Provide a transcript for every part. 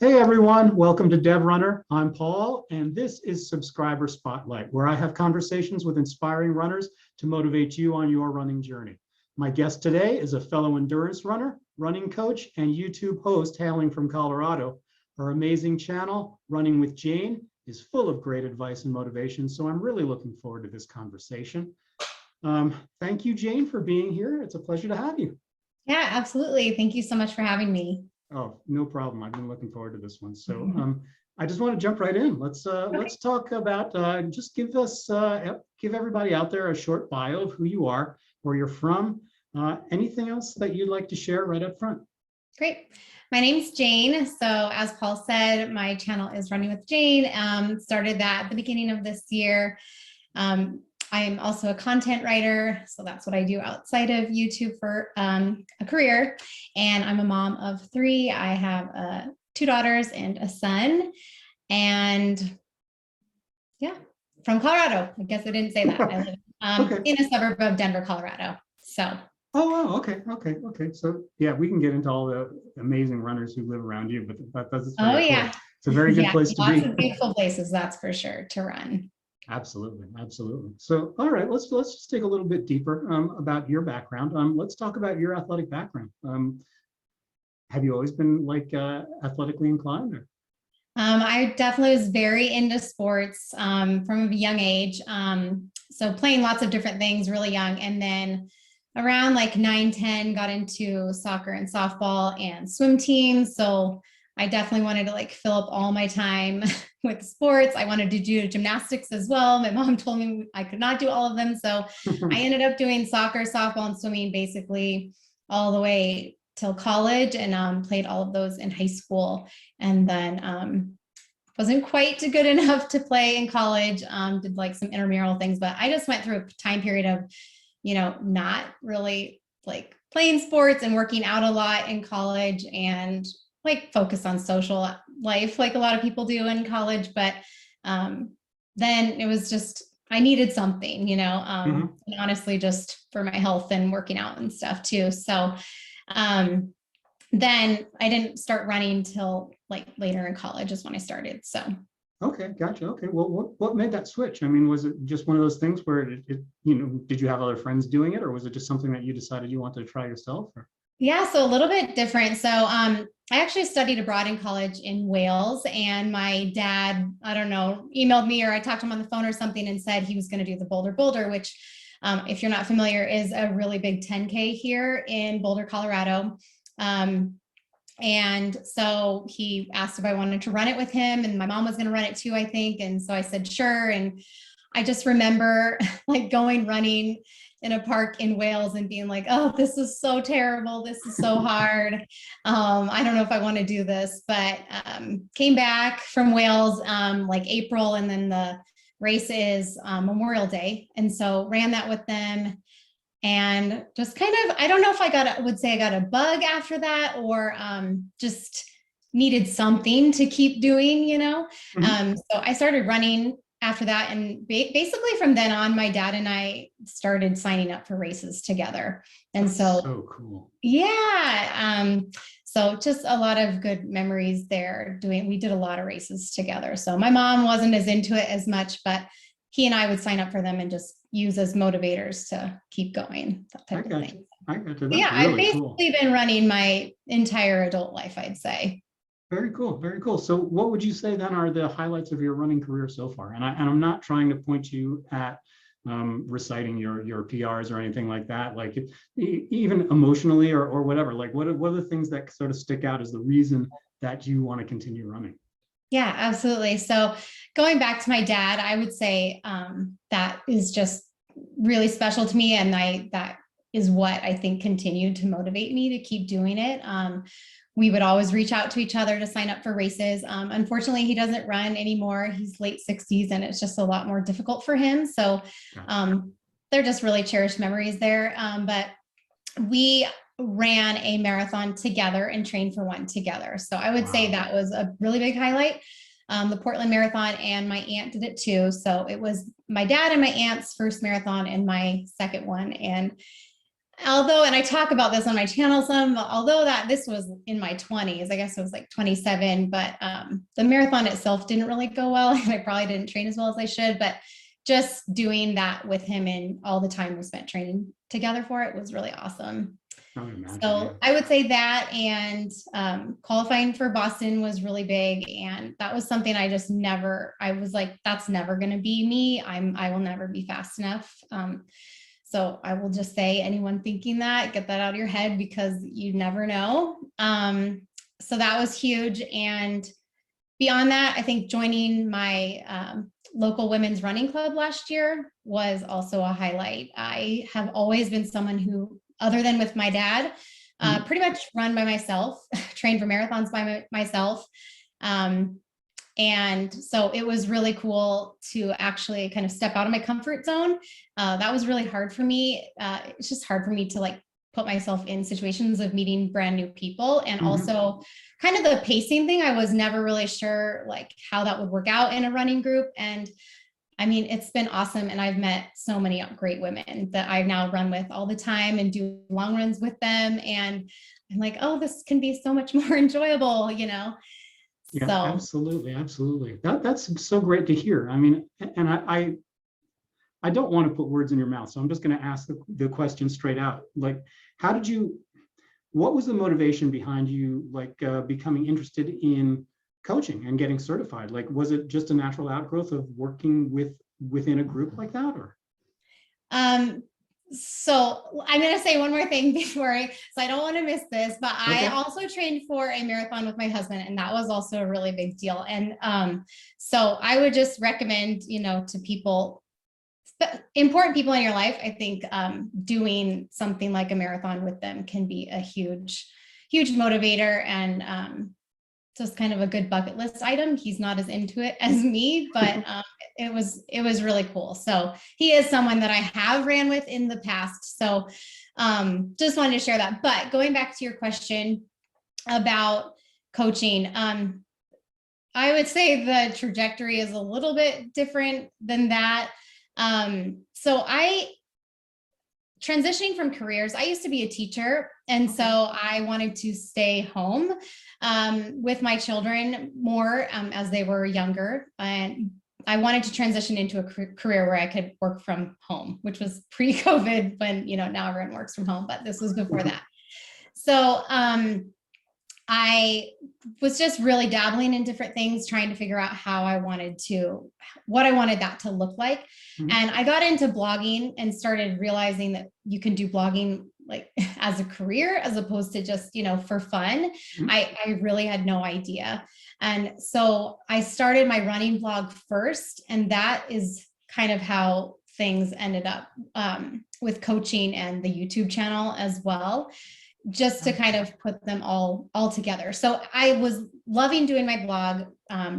Hey everyone, welcome to DevRunner. I'm Paul, and this is Subscriber Spotlight, where I have conversations with inspiring runners to motivate you on your running journey. My guest today is a fellow endurance runner, running coach, and YouTube host hailing from Colorado. Her amazing channel, Running with Jane, is full of great advice and motivation, so I'm really looking forward to this conversation. Thank you, Jane, for being here. It's a pleasure to have you. Yeah, absolutely. Thank you so much for having me. Oh, no problem. I've been looking forward to this one. So I just want to jump right in. Let's talk about just give everybody out there a short bio of who you are, where you're from, anything else that you'd like to share right up front. Great. My name's Jane. So as Paul said, my channel is Running with Jane. Started that at the beginning of this year. I am also a content writer, so that's what I do outside of YouTube for a career. And I'm a mom of 3. I have 2 daughters and a son. And yeah, from Colorado. I guess I didn't say that. I live in a suburb of Denver, Colorado. So. Oh, okay. So yeah, we can get into all the amazing runners who live around you, but that's cool. It's a very good place to be. Lots of beautiful places, that's for sure, to run. Absolutely. So, all right, let's just dig a little bit deeper about your background. Let's talk about your athletic background. Have you always been like athletically inclined? Or? I definitely was very into sports from a young age. So playing lots of different things really young, and then around like 9, 10, got into soccer and softball and swim teams. So I definitely wanted to like fill up all my time with sports. I wanted to do gymnastics as well. My mom told me I could not do all of them. So I ended up doing soccer, softball, and swimming basically all the way till college, and played all of those in high school. And then wasn't quite good enough to play in college, did like some intramural things, but I just went through a time period of, not really like playing sports and working out a lot in college, and like focus on social life like a lot of people do in college. But then it was just, I needed something, and honestly, just for my health and working out and stuff too. So then I didn't start running till like later in college is when I started. So. Okay, gotcha. Okay, well, what made that switch? I mean, was it just one of those things where did you have other friends doing it, or was it just something that you decided you wanted to try yourself? Or? Yeah, so a little bit different. So I actually studied abroad in college in Wales, and my dad, I don't know, emailed me, or I talked to him on the phone or something, and said he was going to do the Boulder, which if you're not familiar, is a really big 10K here in Boulder, Colorado. And so he asked if I wanted to run it with him, and my mom was going to run it too, I think. And so I said, sure. And I just remember like going running in a park in Wales and being like, oh, this is so terrible. This is so hard. I don't know if I want to do this, but came back from Wales like April, and then the race is Memorial Day. And so ran that with them. And just kind of, I don't know if I would say I got a bug after that, or just needed something to keep doing, So I started running after that. And basically from then on, my dad and I started signing up for races together. And That's so cool. Yeah. So just a lot of good memories there we did a lot of races together. So my mom wasn't as into it as much, but he and I would sign up for them and just use as motivators to keep going, that type of thing. I got you. Yeah, really I've basically been running my entire adult life, I'd say. Very cool. So what would you say then are the highlights of your running career so far? And I'm not trying to point you at reciting your PRs or anything like that, like even emotionally or whatever, like what are the things that sort of stick out as the reason that you want to continue running? Yeah, absolutely. So going back to my dad, I would say that is just really special to me. And that is what I think continued to motivate me to keep doing it. We would always reach out to each other to sign up for races. Unfortunately, he doesn't run anymore. He's late 60s, and it's just a lot more difficult for him. So they're just really cherished memories there. But we ran a marathon together and trained for one together. So I would say that was a really big highlight. The Portland Marathon, and my aunt did it too. So it was my dad and my aunt's first marathon and my second one. And although, and I talk about this on my channel some, although that this was in my 20s, I guess it was like 27, but the marathon itself didn't really go well. And I probably didn't train as well as I should, but just doing that with him and all the time we spent training together for it was really awesome. I would imagine, So yeah. I would say that, and qualifying for Boston was really big. And that was something I just never, I was like, that's never going to be me. I will never be fast enough. So I will just say, anyone thinking that, get that out of your head, because you never know. So that was huge. And beyond that, I think joining my local women's running club last year was also a highlight. I have always been someone who, other than with my dad, pretty much run by myself, trained for marathons by myself. And so it was really cool to actually kind of step out of my comfort zone. That was really hard for me. It's just hard for me to like put myself in situations of meeting brand new people, and also kind of the pacing thing. I was never really sure like how that would work out in a running group. And I mean, it's been awesome. And I've met so many great women that I now run with all the time and do long runs with them. And I'm like, oh, this can be so much more enjoyable, you know? Yeah, So absolutely, absolutely. That's so great to hear. I mean, and I don't want to put words in your mouth, so I'm just going to ask the question straight out. Like, how did you, what was the motivation behind you, like, becoming interested in coaching and getting certified? Like, was it just a natural outgrowth of working within a group like that, or? So I'm going to say one more thing before so I don't want to miss this, but Okay. I also trained for a marathon with my husband, and that was also a really big deal. And so I would just recommend, you know, to people, important people in your life, I think doing something like a marathon with them can be a huge motivator, and just kind of a good bucket list item. He's not as into it as me, but it was really cool. So he is someone that I have ran with in the past. So just wanted to share that. But going back to your question about coaching, I would say the trajectory is a little bit different than that. So transitioning from careers, I used to be a teacher. And so I wanted to stay home with my children more as they were younger. And I wanted to transition into a career where I could work from home, which was pre-COVID, when, you know, now everyone works from home, but this was before that. So I was just really dabbling in different things, trying to figure out what I wanted that to look like. And I got into blogging and started realizing that you can do blogging like as a career, as opposed to just, you know, for fun. I really had no idea. And so I started my running blog first, and that is kind of how things ended up with coaching and the YouTube channel as well, just to kind of put them all together. So I was loving doing my blog,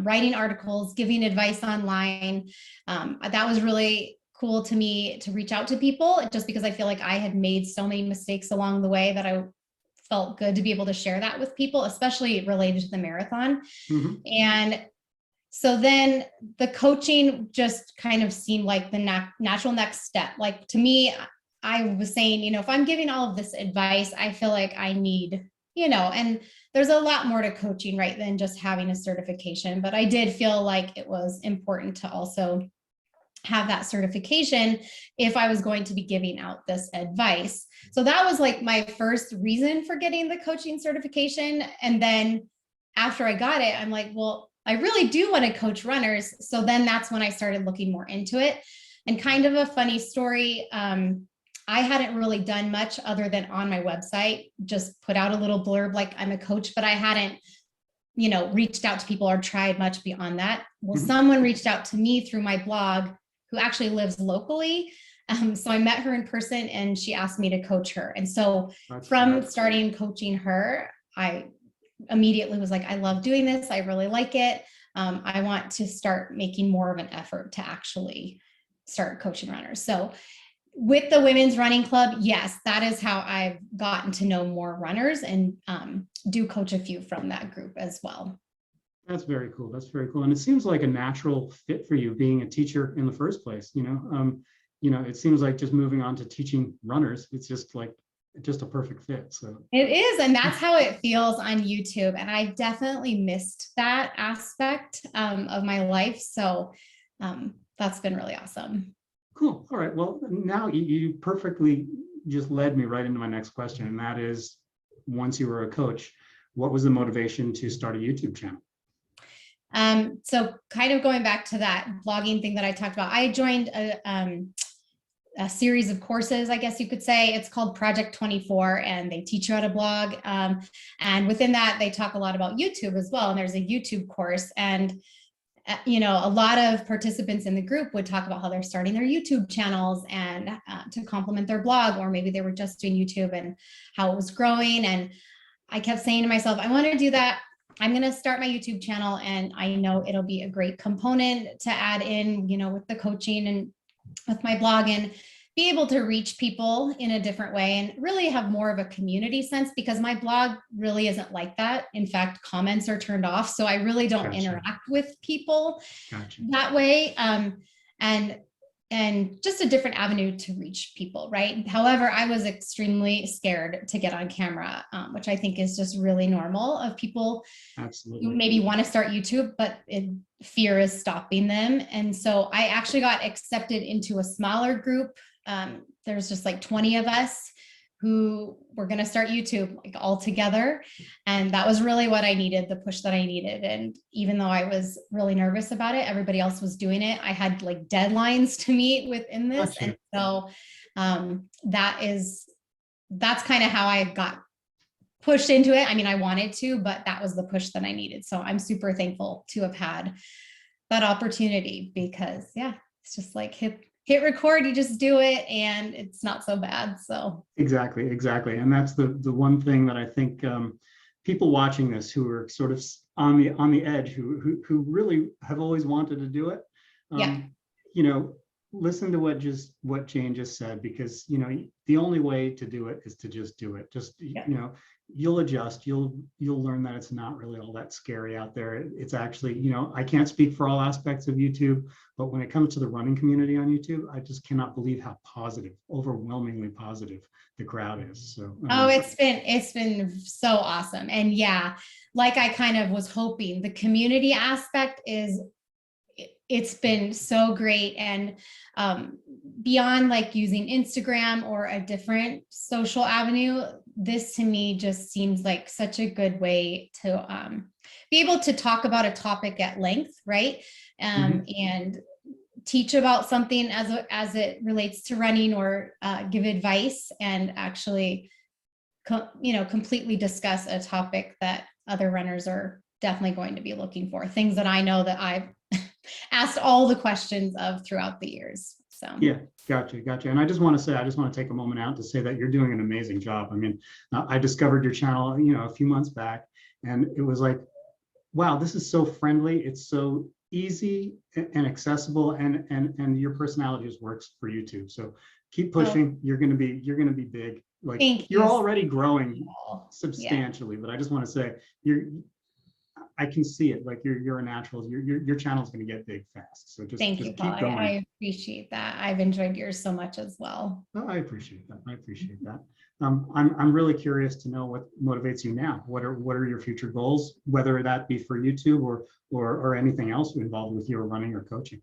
writing articles, giving advice online. That was really cool to me, to reach out to people, just because I feel like I had made so many mistakes along the way that I felt good to be able to share that with people, especially related to the marathon. And so then the coaching just kind of seemed like the natural next step. Like, to me, I was saying, you know, if I'm giving all of this advice, I feel like I need, you know, and there's a lot more to coaching, right, than just having a certification. But I did feel like it was important to also have that certification if I was going to be giving out this advice. So that was like my first reason for getting the coaching certification. And then after I got it, I'm like, well, I really do want to coach runners. So then that's when I started looking more into it. And kind of a funny story, I hadn't really done much other than on my website, just put out a little blurb like I'm a coach, but I hadn't, you know, reached out to people or tried much beyond that. Well, someone reached out to me through my blog who actually lives locally. So I met her in person, and she asked me to coach her. And so from starting coaching her, I immediately was like, I love doing this. I really like it. I want to start making more of an effort to actually start coaching runners. So with the women's running club, yes, that is how I've gotten to know more runners, and do coach a few from that group as well. That's very cool. That's very cool. And it seems like a natural fit for you, being a teacher in the first place. You know, it seems like just moving on to teaching runners, it's just like just a perfect fit. So it is, and that's how it feels on YouTube. And I definitely missed that aspect of my life. So that's been really awesome. cool. All right. Well, now you perfectly just led me right into my next question. And that is, once you were a coach, what was the motivation to start a YouTube channel? So kind of going back to that blogging thing that I talked about, I joined a series of courses, I guess you could say. It's called Project 24, and they teach you how to blog. And within that, they talk a lot about YouTube as well. And there's a YouTube course. And, you know, a lot of participants in the group would talk about how they're starting their YouTube channels and to complement their blog, or maybe they were just doing YouTube and how it was growing. And I kept saying to myself, I want to do that. I'm going to start my YouTube channel, and I know it'll be a great component to add in, you know, with the coaching and with my blog, and be able to reach people in a different way and really have more of a community sense, because my blog really isn't like that. In fact, comments are turned off. So I really don't interact with people that way. And just a different avenue to reach people, right? However, I was extremely scared to get on camera, which I think is just really normal of people who maybe want to start YouTube, but fear is stopping them. And so I actually got accepted into a smaller group. There's just like 20 of us who were going to start YouTube like all together. And that was really what I needed, the push that I needed. And even though I was really nervous about it, everybody else was doing it. I had like deadlines to meet within this. And so that's kind of how I got pushed into it. I mean, I wanted to, but that was the push that I needed. So I'm super thankful to have had that opportunity, because yeah, it's just like hit record, you just do it, and it's not so bad. So exactly. And that's the one thing that I think people watching this who are sort of on the edge, who really have always wanted to do it, you know, listen to what Jane just said, because, you know, the only way to do it is to just do it. Just, you know, you'll adjust, you'll learn that it's not really all that scary out there. It's actually, you know, I can't speak for all aspects of YouTube, but when it comes to the running community on YouTube, I just cannot believe how positive, overwhelmingly positive the crowd is. So it's been so awesome. And yeah, like I kind of was hoping, the community aspect it's been so great. And beyond like using Instagram or a different social avenue, this to me just seems like such a good way to be able to talk about a topic at length, right? And teach about something as it relates to running, or give advice, and actually, you know, completely discuss a topic that other runners are definitely going to be looking for, things that I know that I've asked all the questions of throughout the years. So yeah, gotcha. And I just want to take a moment out to say that you're doing an amazing job. I mean, I discovered your channel, you know, a few months back, and it was like, wow, this is so friendly. It's so easy and accessible, and your personality just works for YouTube. So keep pushing. You're gonna be big. Like you're already growing substantially, but I just want to say I can see it. Like you're a natural. Your channel is going to get big fast. So just keep going. I appreciate that. I've enjoyed yours so much as well. Oh, I appreciate that. I'm really curious to know what motivates you now. What are your future goals, whether that be for YouTube or anything else involved with your running or coaching?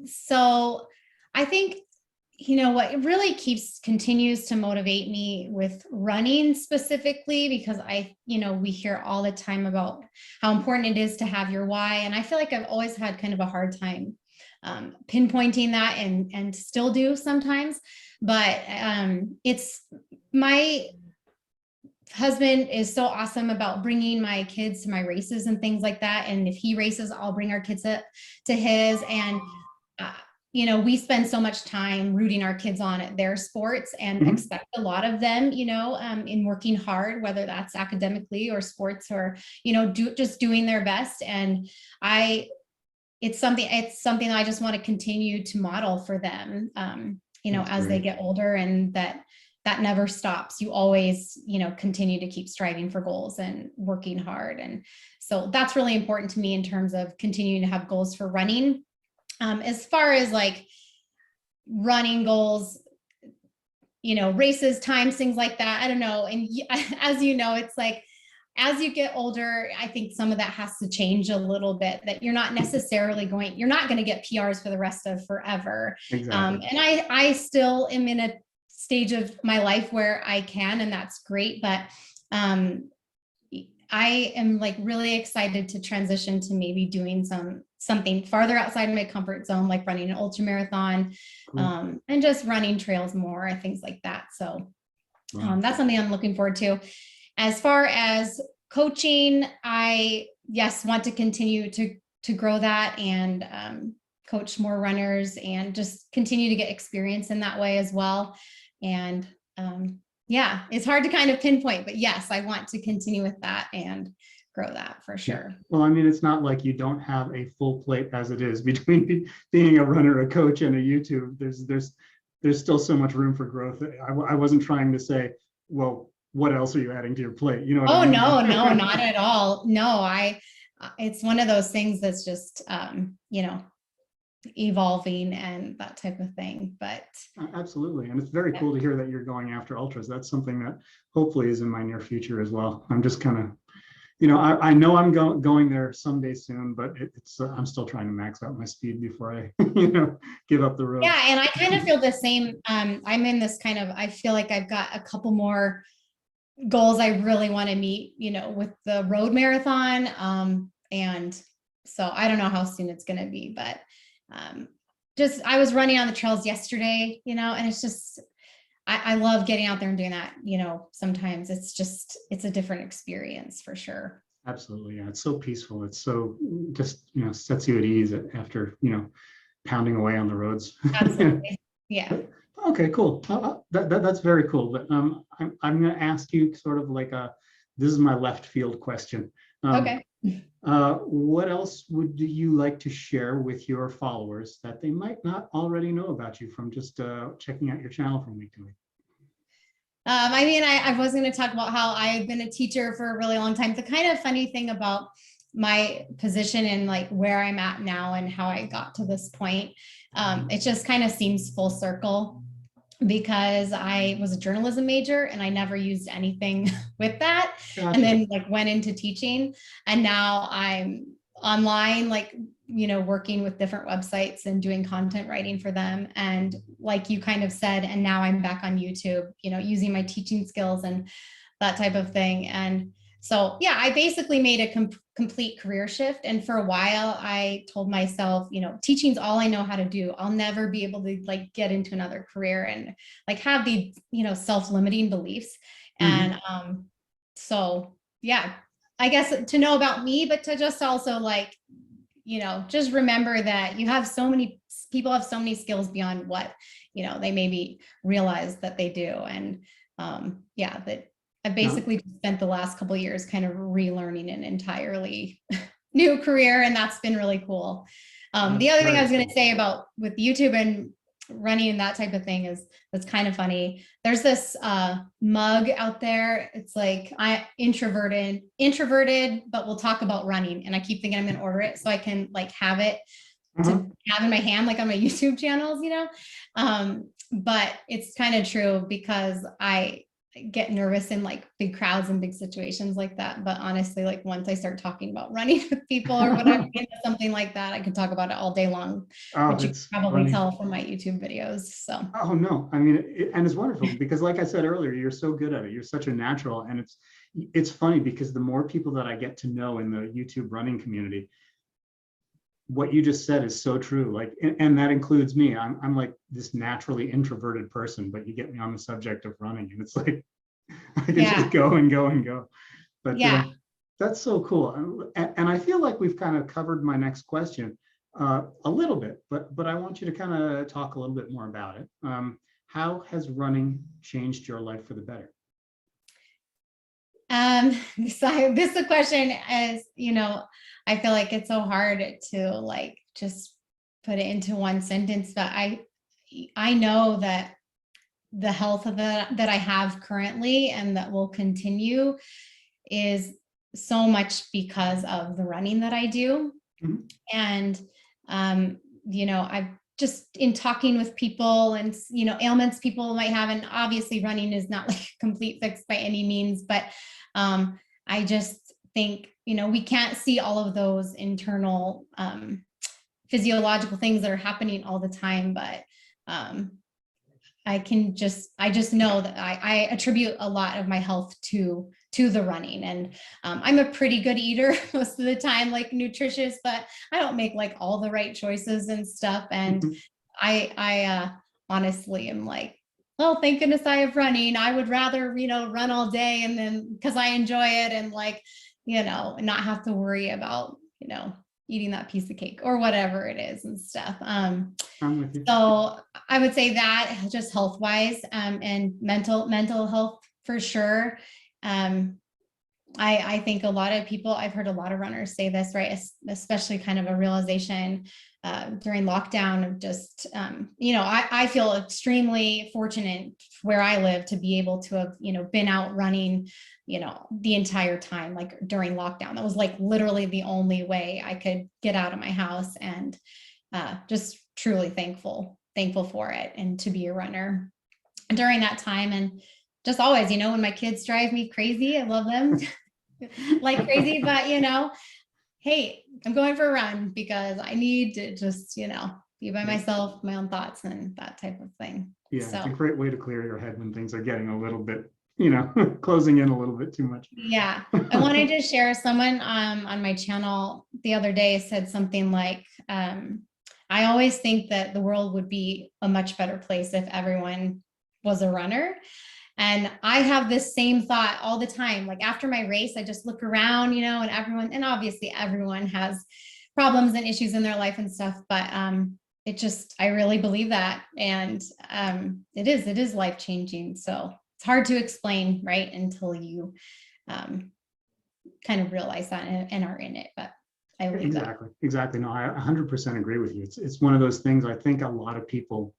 So I think, you know, what really continues to motivate me with running specifically, because we hear all the time about how important it is to have your why. And I feel like I've always had kind of a hard time pinpointing that, and still do sometimes. But it's my husband is so awesome about bringing my kids to my races and things like that. And if he races, I'll bring our kids to his. And we spend so much time rooting our kids on at their sports, and expect a lot of them, in working hard, whether that's academically or sports, or, just doing their best. And it's something I just want to continue to model for them, as they get older, and that never stops. You always, continue to keep striving for goals and working hard. And so that's really important to me in terms of continuing to have goals for running. As far as like running goals, races, times, things like that. I don't know. And as you know, it's like, as you get older, I think some of that has to change a little bit, that you're not necessarily you're not going to get PRs for the rest of forever. Exactly. And I still am in a stage of my life where I can, and that's great. But I am like really excited to transition to maybe doing something farther outside of my comfort zone, like running an ultra marathon, Cool. and just running trails more, things like that. So Wow. that's something I'm looking forward to. As far as coaching, I want to continue to grow that and coach more runners and just continue to get experience in that way as well. And yeah, it's hard to kind of pinpoint, but yes, I want to continue with that and grow that for sure. Well, I mean, it's not like you don't have a full plate as it is between being a runner, a coach, and a YouTube. There's still so much room for growth. I wasn't trying to say, well, what else are you adding to your plate? You know what I mean? No, not at all. No, it's one of those things that's just, evolving and that type of thing, but Absolutely. And it's very cool to hear that you're going after ultras. That's something that hopefully is in my near future as well. I'm just kind of, I know I'm going there someday soon, but it's I'm still trying to max out my speed before I, give up the road. yeah. And I kind of feel the same. I'm in this kind of, I feel like I've got a couple more goals I really want to meet, with the road marathon. And so I don't know how soon it's going to be, but just, I was running on the trails yesterday, and it's just, I love getting out there and doing that. Sometimes it's a different experience for sure. Absolutely. Yeah. It's so peaceful. It's so just, sets you at ease after, pounding away on the roads. Absolutely. Yeah. Okay, cool. That's very cool. But I'm going to ask you sort of like this is my left field question. Okay. What else would you like to share with your followers that they might not already know about you from just checking out your channel from week to week? I was going to talk about how I've been a teacher for a really long time. The kind of funny thing about my position and like where I'm at now and how I got to this point, it just kind of seems full circle, because I was a journalism major and I never used anything with that. Gotcha. And then like went into teaching, and now I'm online, like, working with different websites and doing content writing for them. And like you kind of said, and now I'm back on YouTube, using my teaching skills and that type of thing. And so, yeah, I basically made a complete career shift. And for a while, I told myself, teaching's all I know how to do. I'll never be able to like get into another career and like have the, self-limiting beliefs. Mm-hmm. And so, yeah, I guess to know about me, but to just also like, just remember that you have so many people have so many skills beyond what, they maybe realize that they do. And yeah, that I basically spent the last couple of years kind of relearning an entirely new career, and that's been really cool. The other thing I was going to say about with YouTube and running and that type of thing is that's kind of funny. There's this mug out there. It's like I introverted, but we'll talk about running. And I keep thinking I'm going to order it so I can like have it to have in my hand, like on my YouTube channels, but it's kind of true because I get nervous in like big crowds and big situations like that. But honestly, like once I start talking about running with people or when I'm into something like that, I could talk about it all day long, which you can probably tell from my YouTube videos. So. Oh no, I mean, and it's wonderful because like I said earlier, you're so good at it. You're such a natural, and it's funny because the more people that I get to know in the YouTube running community, what you just said is so true. Like, and that includes me. I'm like this naturally introverted person, but you get me on the subject of running, and it's like I can just go and go and go. But yeah, that's so cool. And I feel like we've kind of covered my next question a little bit, but I want you to kind of talk a little bit more about it. How has running changed your life for the better? So this is a question, as I feel like it's so hard to like just put it into one sentence, but I know that the health of that I have currently and that will continue is so much because of the running that I do. Mm-hmm. And I've just in talking with people and, ailments people might have. And obviously running is not like a complete fix by any means, but I just think, we can't see all of those internal physiological things that are happening all the time, but I just know that I attribute a lot of my health to the running. And I'm a pretty good eater most of the time, like nutritious, but I don't make like all the right choices and stuff. And I honestly am like, well, thank goodness I have running. I would rather, run all day and then because I enjoy it and like, not have to worry about, eating that piece of cake or whatever it is and stuff. I'm with you. So I would say that just health wise and mental health for sure. I think a lot of people, I've heard a lot of runners say this, right? Especially kind of a realization during lockdown of just, I feel extremely fortunate where I live to be able to have, been out running, the entire time, like during lockdown. That was like literally the only way I could get out of my house, and just truly thankful for it and to be a runner during that time. And just always, when my kids drive me crazy, I love them like crazy, but hey, I'm going for a run because I need to just, be by myself, my own thoughts and that type of thing. Yeah, So, it's a great way to clear your head when things are getting a little bit, closing in a little bit too much. yeah, I wanted to share someone on my channel the other day said something like, I always think that the world would be a much better place if everyone was a runner. And I have this same thought all the time. Like after my race, I just look around, and obviously everyone has problems and issues in their life and stuff, but I really believe that. And it is life-changing. So it's hard to explain, right? Until you kind of realize that and are in it, but I believe that. Exactly. No, I 100% agree with you. It's one of those things. I think a lot of people,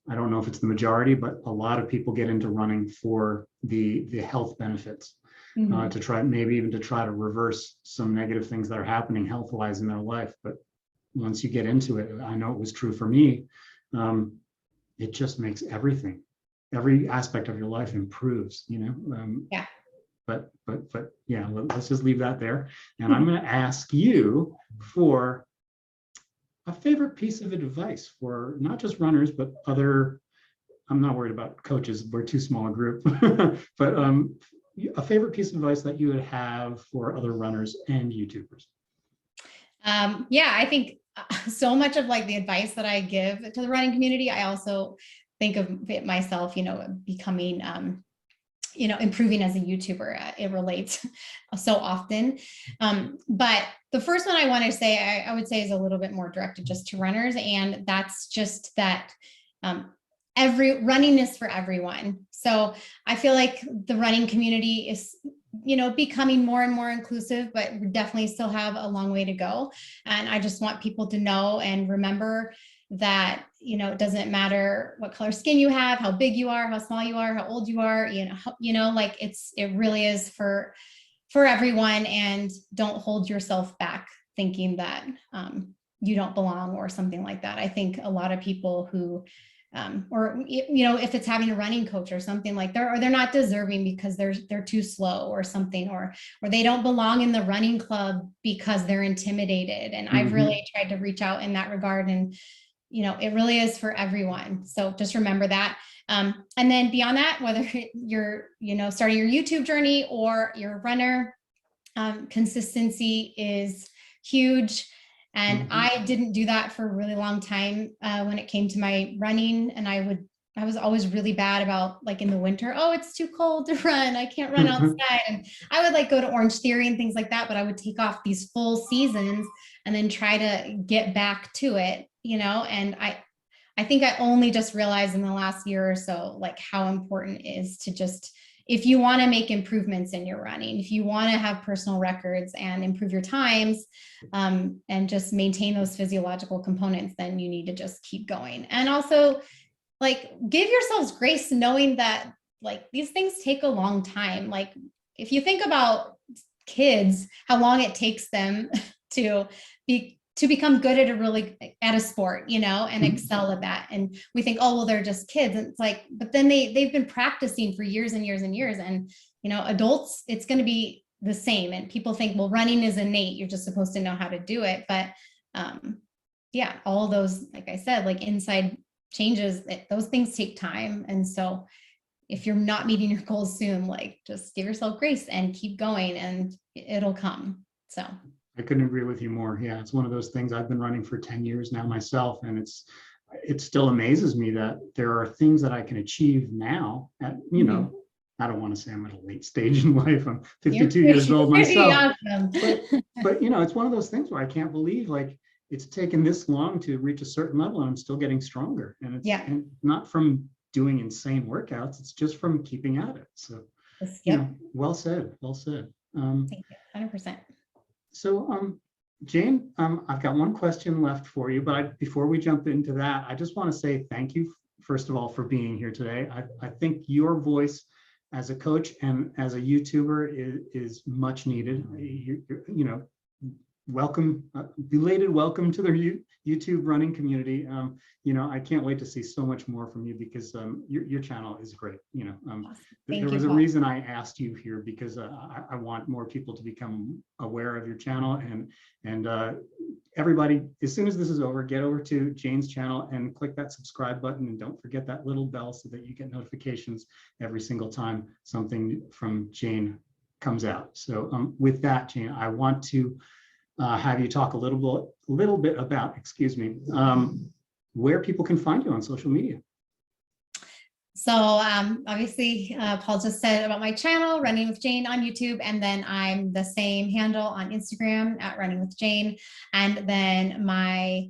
I don't know if it's the majority, but a lot of people get into running for the health benefits, to try to reverse some negative things that are happening health-wise in their life. But once you get into it, I know it was true for me. It just makes every aspect of your life improves, Yeah. But yeah, let's just leave that there. And I'm going to ask you for a favorite piece of advice for not just runners, but other, I'm not worried about coaches, we're too small a group, but a favorite piece of advice that you would have for other runners and YouTubers. Yeah, I think so much of like the advice that I give to the running community, I also think of it myself, becoming, improving as a YouTuber. It relates so often. But the first one I want to say, I would say is a little bit more directed just to runners. And that's just that running is for everyone. So I feel like the running community is, becoming more and more inclusive, but we definitely still have a long way to go. And I just want people to know and remember that, it doesn't matter what color skin you have, how big you are, how small you are, how old you are, like it really is for everyone. And don't hold yourself back thinking that you don't belong or something like that. I think a lot of people who or if it's having a running coach or something like that, or they're not deserving because they're too slow or something, or they don't belong in the running club because they're intimidated. And I've really tried to reach out in that regard, and it really is for everyone. So just remember that. And then beyond that, whether you're starting your YouTube journey or you're a runner, consistency is huge. And I didn't do that for a really long time when it came to my running. And I was always really bad about, like, in the winter, oh, it's too cold to run, I can't run outside. And I would like go to Orange Theory and things like that, but I would take off these full seasons and then try to get back to it, and I think I only just realized in the last year or so, like, how important it is to just, if you want to make improvements in your running, if you want to have personal records and improve your times, and just maintain those physiological components, then you need to just keep going. And also, like, give yourselves grace knowing that, like, these things take a long time. Like, if you think about kids, how long it takes them to to become good at a sport, you know, and excel at that. And we think, oh, well, they're just kids. And it's like, but then they've been practicing for years and years and years. And, you know, adults, it's going to be the same. And people think, well, running is innate. You're just supposed to know how to do it. But yeah, all those, like I said, like inside changes, those things take time. And so if you're not meeting your goals soon, like just give yourself grace and keep going and it'll come. So I couldn't agree with you more. Yeah, it's one of those things. I've been running for 10 years now myself, and it still amazes me that there are things that I can achieve now at, you know, I don't want to say I'm at a late stage in life. I'm 52 years old myself. Awesome. but you know, it's one of those things where I can't believe like it's taken this long to reach a certain level and I'm still getting stronger. And it's and not from doing insane workouts, it's just from keeping at it. So you know, well said, well said. Thank you, 100%. So Jane, I've got one question left for you, but before we jump into that, I just want to say thank you, first of all, for being here today. I think your voice as a coach and as a YouTuber is much needed. You know, welcome, belated welcome to the YouTube running community. You know, I can't wait to see so much more from you because your channel is great. You know, Awesome. There was a reason I asked you here because I want more people to become aware of your channel, and everybody, as soon as this is over, get over to Jane's channel and click that subscribe button, and don't forget that little bell so that you get notifications every single time something from Jane comes out. So with that, Jane, I want to have you talk a little bit about, where people can find you on social media. So obviously, Paul just said about my channel, Running with Jane on YouTube, and then I'm the same handle on Instagram at Running with Jane. And then my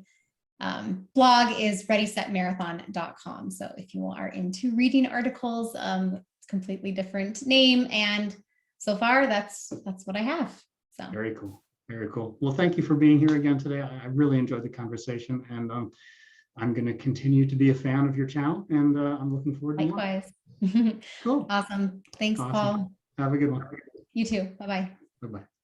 blog is readysetmarathon.com. So if you are into reading articles, it's a completely different name. And so far, that's what I have. So very cool. Very cool. Well, thank you for being here again today. I really enjoyed the conversation, and I'm going to continue to be a fan of your channel, and I'm looking forward to more. Likewise. Cool. Awesome. Thanks, Paul. Have a good one. You too. Bye-bye. Bye-bye.